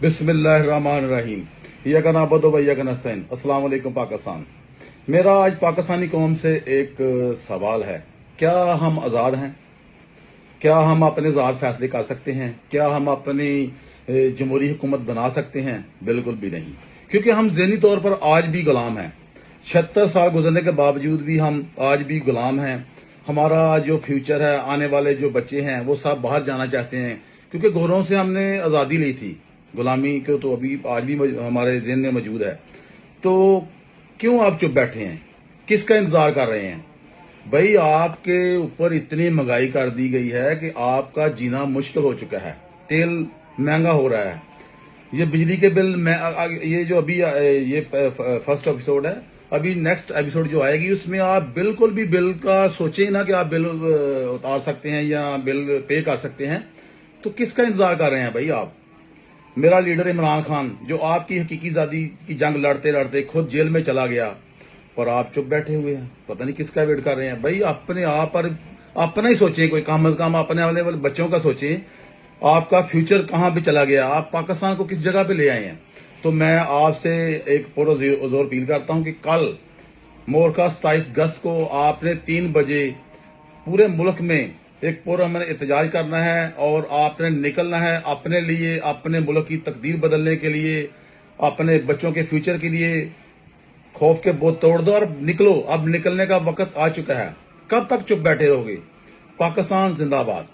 बिस्मिल्लाहिर्रहमानिर्रहीम। इय्याका नअबुदु व इय्याका नस्तईन। अस्सलाम वालेकुम पाकिस्तान। मेरा आज पाकिस्तानी कौम से एक सवाल है, क्या हम आज़ाद हैं? क्या हम अपने आज़ाद फैसले कर सकते हैं? क्या हम अपनी जमहूरी हुकूमत बना सकते हैं? बिल्कुल भी नहीं, क्योंकि हम ज़हनी तौर पर आज भी गुलाम हैं। 76 साल गुजरने के बावजूद भी हम आज भी गुलाम हैं। हमारा जो फ्यूचर है, आने वाले जो बच्चे हैं, वो सब बाहर जाना चाहते हैं, क्योंकि गोरों से हमने आज़ादी ली थी। गुलामी को तो अभी आज भी हमारे ज़हन में मौजूद है। तो क्यों आप चुप बैठे हैं? किसका इंतजार कर रहे हैं? भाई, आपके ऊपर इतनी महंगाई कर दी गई है कि आपका जीना मुश्किल हो चुका है। तेल महंगा हो रहा है, ये बिजली के बिल ये जो अभी ये फर्स्ट एपिसोड है, अभी नेक्स्ट एपिसोड जो आएगी उसमें आप बिल्कुल भी बिल का सोचें ना कि आप बिल उतार सकते हैं या बिल पे कर सकते हैं। तो किसका इंतजार कर रहे हैं भाई आप? मेरा लीडर इमरान खान, जो आपकी हकीकी आजादी की जंग लड़ते लड़ते खुद जेल में चला गया, पर आप चुप बैठे हुए हैं। पता नहीं किसका वेट कर रहे हैं। भाई, अपने आप पर अपना ही सोचें, कोई कम अज कम अपने आने वाले बच्चों का सोचें। आपका फ्यूचर कहाँ पे चला गया? आप पाकिस्तान को किस जगह पे ले आए हैं? तो मैं आपसे एक पुरज़ोर अपील करता हूँ कि कल मोरखा 27 अगस्त को आपने 3 बजे पूरे मुल्क में एक पुरअमन एहतजाज करना है और आपने निकलना है अपने लिए, अपने मुल्क की तकदीर बदलने के लिए, अपने बच्चों के फ्यूचर के लिए। खौफ के बोझ तोड़ दो और निकलो। अब निकलने का वक्त आ चुका है। कब तक चुप बैठे रहोगे? पाकिस्तान जिंदाबाद।